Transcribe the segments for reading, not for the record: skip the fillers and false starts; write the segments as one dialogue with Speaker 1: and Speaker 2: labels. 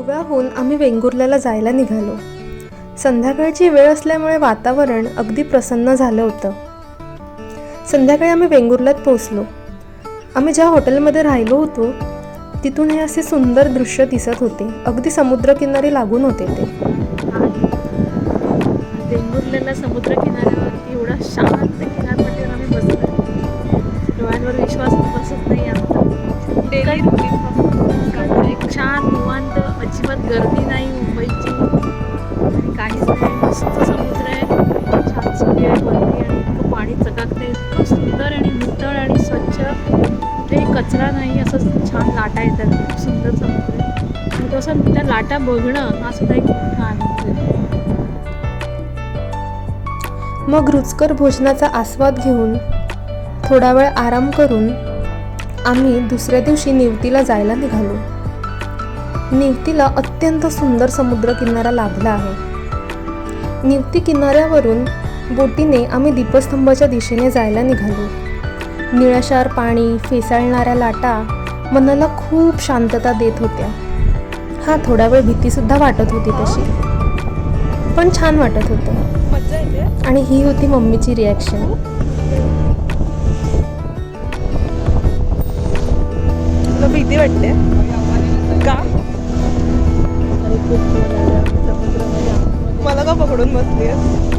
Speaker 1: गोव्याहून आम्ही वेंगुर्ल्याला जायला निघालो. संध्याकाळची वेळ असल्यामुळे वातावरण अगदी प्रसन्न झालं होतं. संध्याकाळी आम्ही वेंगुर्ल्यात पोहोचलो. आम्ही ज्या हॉटेलमध्ये राहिलो होतो तिथून हे असे सुंदर दृश्य दिसत होते. अगदी समुद्रकिनारी लागून होते ते.
Speaker 2: वेंगुर्ल्याला समुद्रकिनाऱ्यावरती एवढा शांत किनारपट्टीवर आम्ही बसलो. डोळ्यांवर विश्वास बसत नाही आमचा. डेली रुटीन एक छान निवांत, अजिबात गर्दी नाही मुंबईची आणि काहीच नाही. मस्त समुद्र आहे, छान सूर्य आहे वरती आणि इतकं पाणी चकाकते, इतकं सुंदर आणि नितळ आणि स्वच्छ, कुठेही कचरा नाही, असं छान लाटा येतात. खूप सुंदर समुद्र आहे आणि तसं त्या लाटा बघणं हा सुद्धा एक मोठा आनंद आहे.
Speaker 1: मग रुचकर भोजनाचा आस्वाद घेऊन थोडा वेळ आराम करून आम्ही दुसऱ्या दिवशी निवतीला जायला निघालो. निवतीला अत्यंत सुंदर समुद्रकिनारा लाभला आहे. निवती किनाऱ्यावरून बोटीने आम्ही दीपस्तंभाच्या दिशेने जायला निघालो. निळाशार पाणी, फेसाळणाऱ्या लाटा मनाला खूप शांतता देत होत्या. थोडा वेळ भीतीसुद्धा वाटत होती तशी, पण छान वाटत होतं. आणि ही होती मम्मीची रिॲक्शन.
Speaker 3: तुला भीती वाटते का? मला का पकडून बसलीस?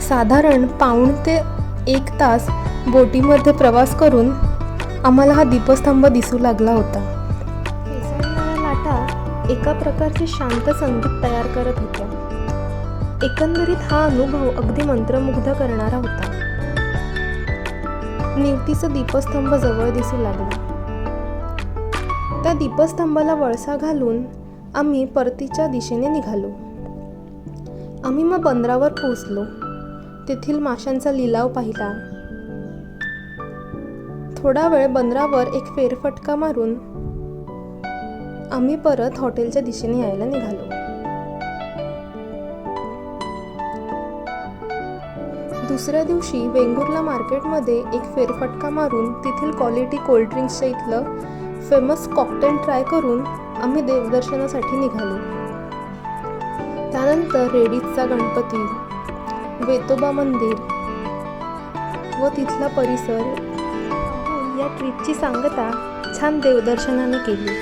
Speaker 1: साधारण पाऊण ते 1 तास बोटीमध्ये प्रवास करून आम्हाला हा दीपस्तंभ दिसू लागला होता. फेसाळणाऱ्या लाटा एका प्रकारचे शांत संगीत तयार करत होत्या. एकंदरीत हा अनुभव अगदी मंत्रमुग्ध करणारा होता. निवतीचा दीपस्तंभ जवळ दिसू लागला. त्या दीपस्तंभाला वळसा घालून आम्ही परतीच्या दिशेने निघालो. आम्ही मग बंदरावर पोहोचलो. तेथील माशांचा लिलाव पाहिला. थोडा वेळ बंदरावर एक फेरफटका मारून आम्ही परत हॉटेलच्या दिशेने यायला निघालो. दुसऱ्या दिवशी वेंगुर्ला मार्केटमध्ये एक फेरफटका मारून तेथील क्वालिटी कोल्ड्रिंक्सच्या इथलं फेमस कॉकटेल ट्राय करून आम्ही देवदर्शनासाठी निघालो. त्यानंतर रेडीजचा गणपती, वेतोबा मंदिर व तिथला परिसर या ट्रिपची सांगता छान देवदर्शनाने केली.